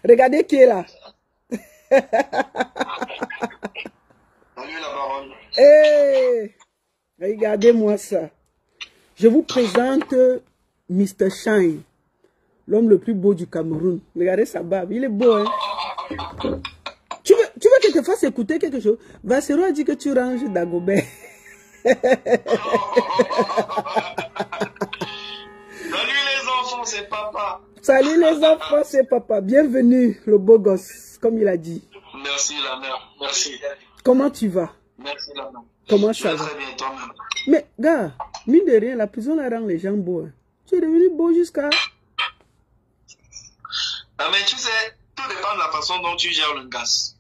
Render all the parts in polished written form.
Regardez qui est là. Salut la baronne. Hey, regardez-moi ça. Je vous présente Mr. Shine, l'homme le plus beau du Cameroun. Regardez sa barbe, il est beau, hein? Tu veux que je te fasse écouter quelque chose? Vassero a dit que tu ranges Dagobert. Salut les enfants, c'est papa. Salut les enfants, c'est papa. Bienvenue, le beau gosse, comme il a dit. Merci la mère, merci. Comment tu vas? Merci la mère. Comment ça va? Très bien toi-même. Mais gars, mine de rien, la prison la rend les gens beaux. Hein. Tu es devenu beau jusqu'à... Ah mais tu sais, tout dépend de la façon dont tu gères le gaz.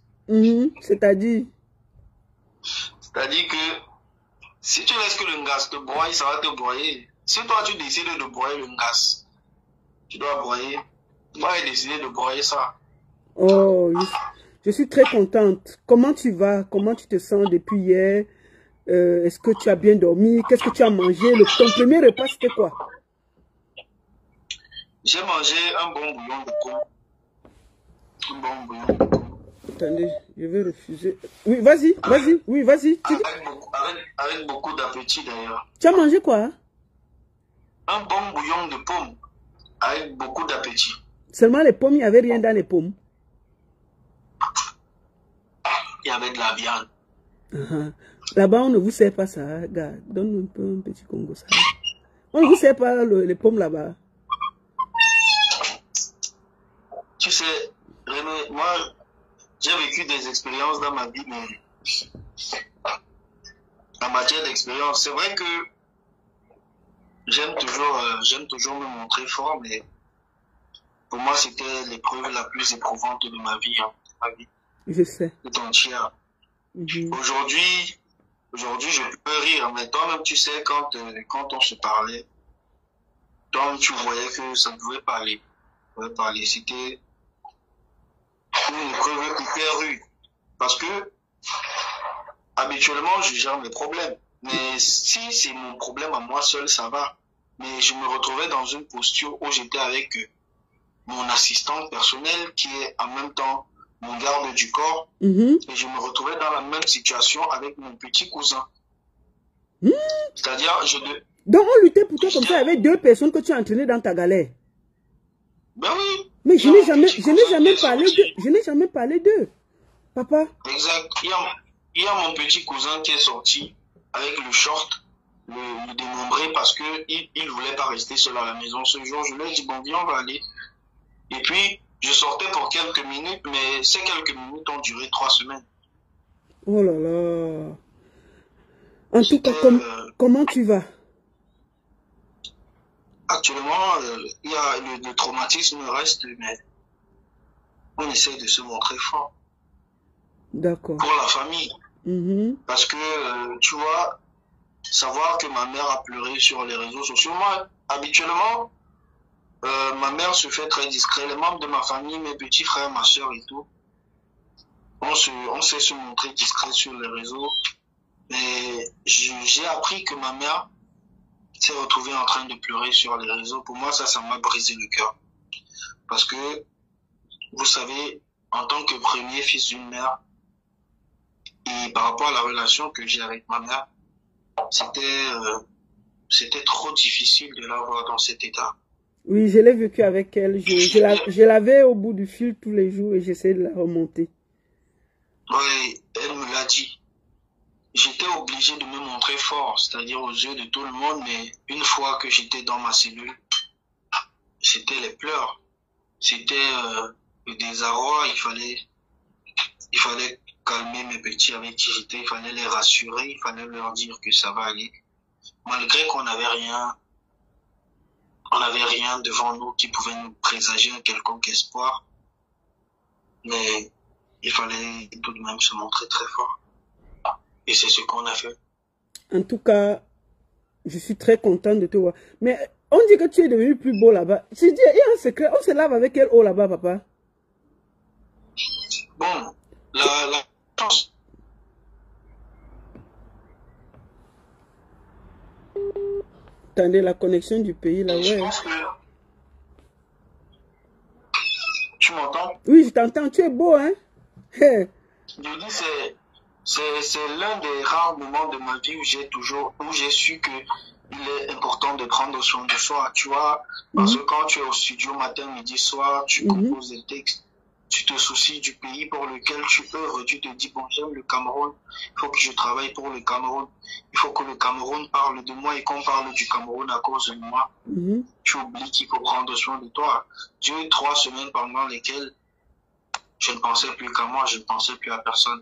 C'est-à-dire? C'est-à-dire que si tu laisses que le gaz te broye, ça va te broyer. Si toi tu décides de broyer le gaz, tu dois broyer. Moi j'ai décidé de broyer ça. Oh, je suis très contente. Comment tu vas? Comment tu te sens depuis hier? Est-ce que tu as bien dormi? Qu'est-ce que tu as mangé? Ton premier repas, c'était quoi? J'ai mangé un bon bouillon de pomme. Un bon bouillon de pomme. Attendez, je vais refuser. Oui, vas-y, vas-y. Oui, vas-y. Avec beaucoup d'appétit d'ailleurs. Tu as mangé quoi? Un bon bouillon de pomme. Avec beaucoup d'appétit. Seulement les pommes, il n'y avait rien dans les pommes. Il y avait de la viande. Là-bas, on ne vous sert pas ça, gars. Donne un peu un petit Congo ça. On ne vous sert pas les pommes là-bas. Tu sais, René, moi, j'ai vécu des expériences dans ma vie, mais en matière d'expérience, c'est vrai que j'aime toujours me montrer fort, mais pour moi, c'était l'épreuve la plus éprouvante de ma vie, hein, ma vie. Je sais. Tout entière. Aujourd'hui, je peux rire, mais toi-même, tu sais, quand on se parlait, toi-même, tu voyais que ça ne pouvait pas aller. C'était une épreuve hyper rude. Parce que, habituellement, je gère mes problèmes. Mais si c'est mon problème à moi seul, ça va. Mais je me retrouvais dans une posture où j'étais avec mon assistant personnel qui est en même temps mon garde du corps. Et je me retrouvais dans la même situation avec mon petit cousin. C'est-à-dire, donc on luttait pour toi comme ça avec deux personnes que tu as entraînées dans ta galère. Ben oui. Mais je n'ai jamais parlé d'eux. Papa. Exact. Il y a mon petit cousin qui est sorti avec le short, le démembré parce que il voulait pas rester seul à la maison ce jour. Je lui ai dit, bon, viens, on va aller. Et puis, je sortais pour quelques minutes, mais ces quelques minutes ont duré 3 semaines. Oh là là. En tout cas, comment tu vas? Actuellement, il y a le traumatisme reste, mais on essaie de se montrer fort. D'accord. Pour la famille. Parce que, tu vois, savoir que ma mère a pleuré sur les réseaux sociaux, moi, habituellement, ma mère se fait très discret. Les membres de ma famille, mes petits frères, ma soeur et tout, on sait se montrer discret sur les réseaux. Mais j'ai appris que ma mère s'est retrouvée en train de pleurer sur les réseaux. Pour moi, ça m'a brisé le cœur. Parce que, vous savez, en tant que premier fils d'une mère, et par rapport à la relation que j'ai avec ma mère, c'était trop difficile de la voir dans cet état. Oui, je l'ai vécu avec elle. Je l'avais au bout du fil tous les jours et j'essayais de la remonter. Oui, elle me l'a dit. J'étais obligé de me montrer fort, c'est-à-dire aux yeux de tout le monde, mais une fois que j'étais dans ma cellule, c'était les pleurs. C'était le désarroi, il fallait calmer mes petits avec qui j'étais, il fallait les rassurer, il fallait leur dire que ça va aller. Malgré qu'on n'avait rien, devant nous qui pouvait nous présager un quelconque espoir, mais il fallait tout de même se montrer très fort. Et c'est ce qu'on a fait. En tout cas, je suis très content de te voir. Mais on dit que tu es devenu plus beau là-bas. Je dis, il y a un secret, on se lave avec quelle eau là-bas, papa? Bon, la chance. Attendez, la connexion du pays là, ouais. Tu m'entends? Oui, je t'entends. Tu es beau, hein? Je dis, c'est l'un des rares moments de ma vie où j'ai su que il est important de prendre soin de soi, tu vois, parce que quand tu es au studio matin, midi, soir, tu composes des textes, tu te soucies du pays pour lequel tu œuvres, tu te dis, bon, j'aime le Cameroun, il faut que je travaille pour le Cameroun, il faut que le Cameroun parle de moi et qu'on parle du Cameroun à cause de moi. Tu oublies qu'il faut prendre soin de toi. J'ai eu 3 semaines pendant lesquelles je ne pensais plus qu'à moi, je ne pensais plus à personne.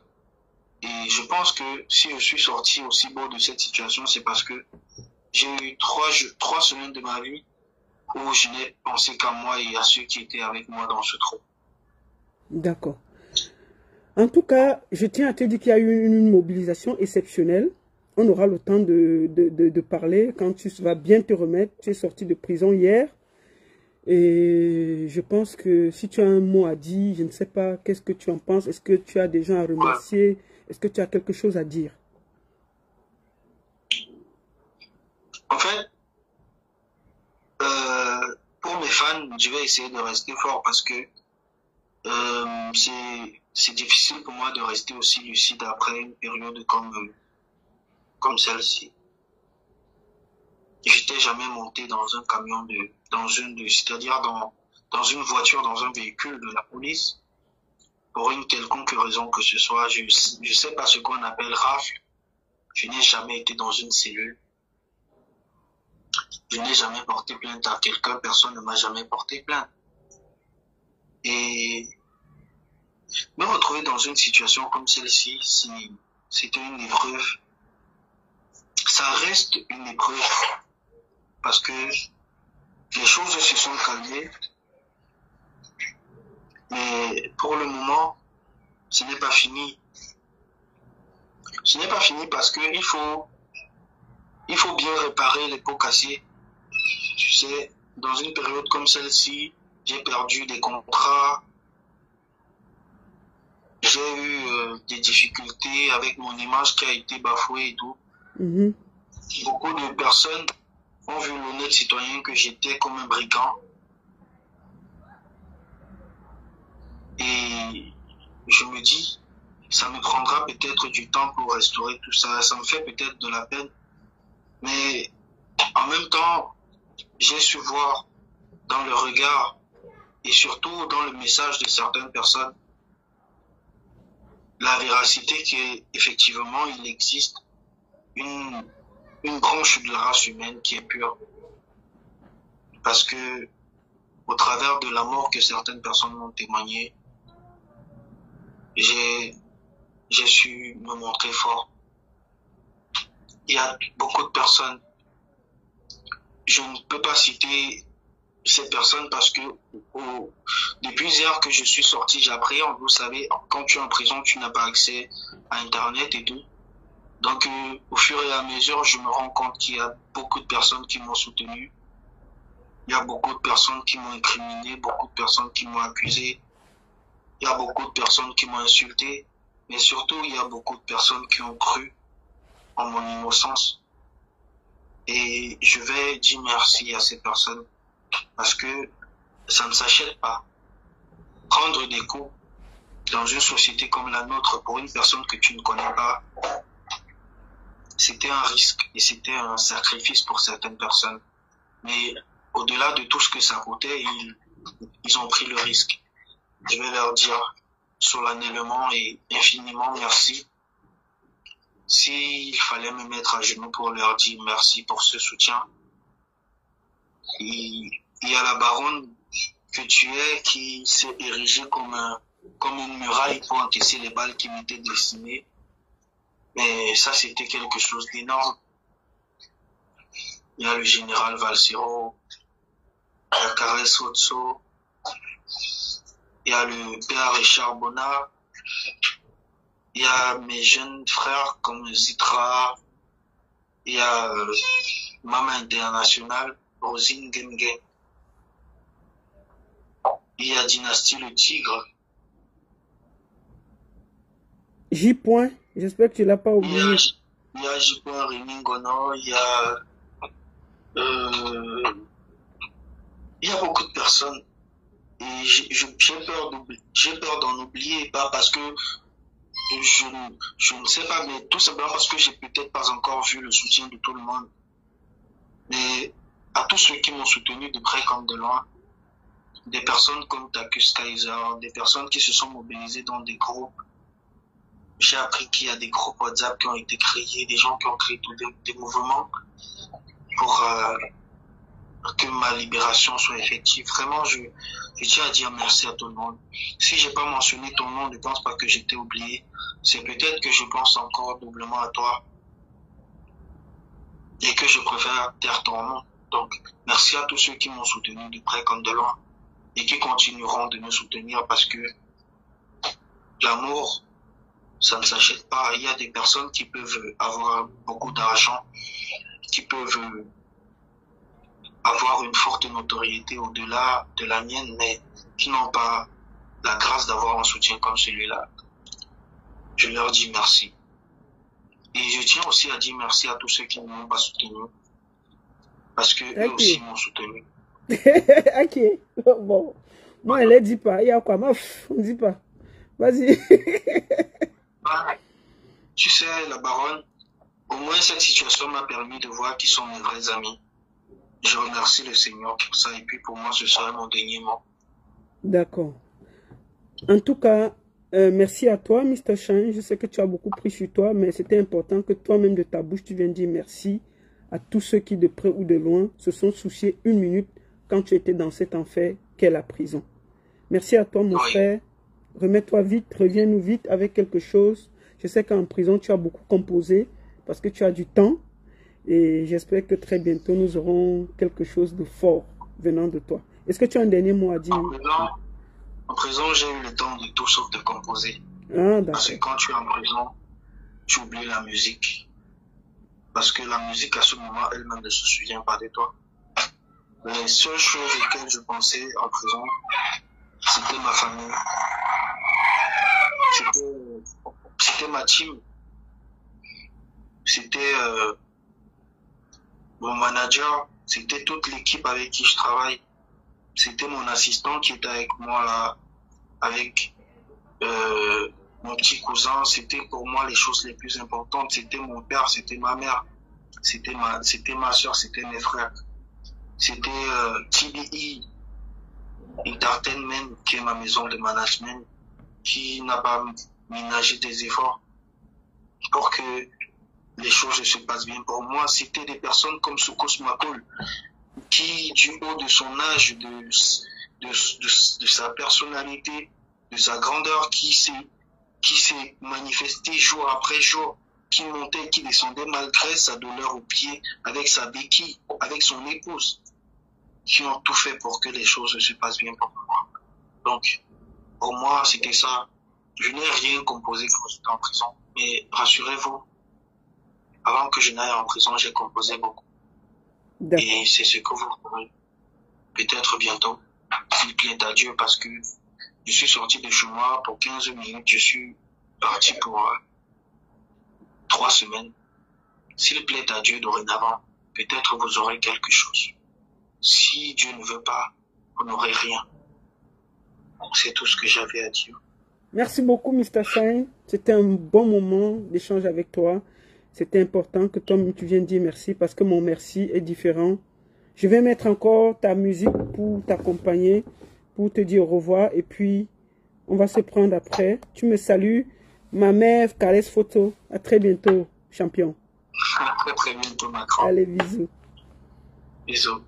Et je pense que si je suis sorti aussi beau de cette situation, c'est parce que j'ai eu 3 semaines de ma vie où je n'ai pensé qu'à moi et à ceux qui étaient avec moi dans ce trou. D'accord. En tout cas, je tiens à te dire qu'il y a eu une mobilisation exceptionnelle. On aura le temps de parler quand tu vas bien te remettre. Tu es sorti de prison hier. Et je pense que si tu as un mot à dire, je ne sais pas, qu'est-ce que tu en penses? Est-ce que tu as des gens à remercier? Est-ce que tu as quelque chose à dire? En fait, pour mes fans, je vais essayer de rester fort parce que c'est difficile pour moi de rester aussi lucide après une période comme celle-ci. J'étais jamais monté dans un camion c'est-à-dire dans une voiture, dans un véhicule de la police pour une quelconque raison que ce soit. Je sais pas ce qu'on appelle rafle. Je n'ai jamais été dans une cellule. Je n'ai jamais porté plainte à quelqu'un, personne ne m'a jamais porté plainte. Et me retrouver dans une situation comme celle-ci, c'était une épreuve. Ça reste une épreuve parce que les choses se sont calmées. Mais pour le moment, ce n'est pas fini. Ce n'est pas fini parce que il faut bien réparer les pots cassés. Tu sais, dans une période comme celle-ci, j'ai perdu des contrats. J'ai eu des difficultés avec mon image qui a été bafouée et tout. Beaucoup de personnes ont vu l'honnête citoyen que j'étais comme un brigand. Et je me dis, ça me prendra peut-être du temps pour restaurer tout ça. Ça me fait peut-être de la peine. Mais en même temps, j'ai su voir dans le regard et surtout dans le message de certaines personnes la véracité qu'effectivement il existe une branche de la race humaine qui est pure. Parce que au travers de la mort que certaines personnes m'ont témoigné, j'ai su me montrer fort. Il y a beaucoup de personnes, je ne peux pas citer ces personnes parce que depuis hier que je suis sorti, j'appréhende. Vous savez, quand tu es en prison, tu n'as pas accès à Internet et tout. Donc, au fur et à mesure, je me rends compte qu'il y a beaucoup de personnes qui m'ont soutenu. Il y a beaucoup de personnes qui m'ont incriminé, beaucoup de personnes qui m'ont accusé. Il y a beaucoup de personnes qui m'ont insulté. Mais surtout, il y a beaucoup de personnes qui ont cru en mon innocence. Et je vais dire merci à ces personnes parce que ça ne s'achète pas. Prendre des coups dans une société comme la nôtre pour une personne que tu ne connais pas, c'était un risque et c'était un sacrifice pour certaines personnes. Mais au-delà de tout ce que ça coûtait, ils ont pris le risque. Je vais leur dire solennellement et infiniment merci. S'il fallait me mettre à genoux pour leur dire merci pour ce soutien. Il y a la baronne que tu es qui s'est érigée comme une muraille pour encaisser les balles qui m'étaient destinées. Mais ça, c'était quelque chose d'énorme. Il y a le général Valsero, il y a Caresse Otso, il y a le père Richard Bonnat, il y a mes jeunes frères comme Zitra, il y a Mama International, Rosine Genge, il y a Dynastie le Tigre. J. Point, j'espère que tu l'as pas oublié. Il y a J. Point Rémi Gono, il y a beaucoup de personnes. Et j'ai peur d'en oublier, pas parce que je ne sais pas, mais tout simplement parce que j'ai peut-être pas encore vu le soutien de tout le monde. Mais à tous ceux qui m'ont soutenu de près comme de loin, des personnes comme Takus Kaiser, des personnes qui se sont mobilisées dans des groupes. J'ai appris qu'il y a des groupes WhatsApp qui ont été créés, des gens qui ont créé des mouvements pour que ma libération soit effective. Vraiment, je tiens à dire merci à tout le monde. Si j'ai pas mentionné ton nom, ne pense pas que j'étais oublié. C'est peut-être que je pense encore doublement à toi et que je préfère taire ton nom. Donc, merci à tous ceux qui m'ont soutenu de près comme de loin et qui continueront de me soutenir parce que l'amour, ça ne s'achète pas. Il y a des personnes qui peuvent avoir beaucoup d'argent, qui peuvent avoir une forte notoriété au-delà de la mienne, mais qui n'ont pas la grâce d'avoir un soutien comme celui-là. Je leur dis merci. Et je tiens aussi à dire merci à tous ceux qui ne m'ont pas soutenu, parce que eux aussi m'ont soutenu. Ok, bon. Moi, elle ne dit pas. Il y a quoi? On ne dit pas. Vas-y. Tu sais, la baronne, au moins cette situation m'a permis de voir qui sont mes vrais amis. Je remercie le Seigneur pour ça, et puis pour moi, ce sera mon dernier mot. D'accord. En tout cas, merci à toi, Mr. Shine. Je sais que tu as beaucoup pris sur toi, mais c'était important que toi-même de ta bouche, tu viennes dire merci à tous ceux qui, de près ou de loin, se sont souciés une minute quand tu étais dans cet enfer qu'est la prison. Merci à toi, mon frère. Remets-toi vite, reviens-nous vite avec quelque chose. Je sais qu'en prison, tu as beaucoup composé parce que tu as du temps. Et j'espère que très bientôt, nous aurons quelque chose de fort venant de toi. Est-ce que tu as un dernier mot à dire? En prison, j'ai eu le temps de tout sauf de composer. Ah, parce que quand tu es en prison, tu oublies la musique. Parce que la musique, à ce moment, elle-même ne se souvient pas de toi. Les seules choses auxquelles je pensais en prison, c'était ma famille. C'était ma team. C'était mon manager. C'était toute l'équipe avec qui je travaille. C'était mon assistant qui était avec moi là, avec mon petit cousin. C'était pour moi les choses les plus importantes. C'était mon père, c'était ma mère, c'était ma soeur, c'était mes frères. C'était TBE Entertainment, qui est ma maison de management, qui n'a pas ménagé des efforts pour que les choses se passent bien pour moi. C'était des personnes comme Soukous Makol, qui, du haut de son âge, de sa personnalité, de sa grandeur, qui s'est manifesté jour après jour, qui montait, qui descendait malgré sa douleur au pied, avec sa béquille, avec son épouse, qui ont tout fait pour que les choses se passent bien pour moi. Donc, pour moi, c'était ça. Je n'ai rien composé quand j'étais en prison. Mais rassurez-vous, avant que je n'aille en prison, j'ai composé beaucoup. Et c'est ce que vous ferez peut-être bientôt, s'il plaît à Dieu, parce que je suis sorti de chez moi pour 15 minutes, je suis parti pour 3 semaines. S'il plaît à Dieu dorénavant, peut-être vous aurez quelque chose. Si Dieu ne veut pas, vous n'aurez rien. C'est tout ce que j'avais à dire. Merci beaucoup, Mr. Shine. C'était un bon moment d'échange avec toi. C'était important que toi, tu viennes dire merci parce que mon merci est différent. Je vais mettre encore ta musique pour t'accompagner, pour te dire au revoir. Et puis, on va se prendre après. Tu me salues. Ma mère, caresse photo. À très bientôt, champion. À très bientôt, Macron. Allez, bisous. Bisous.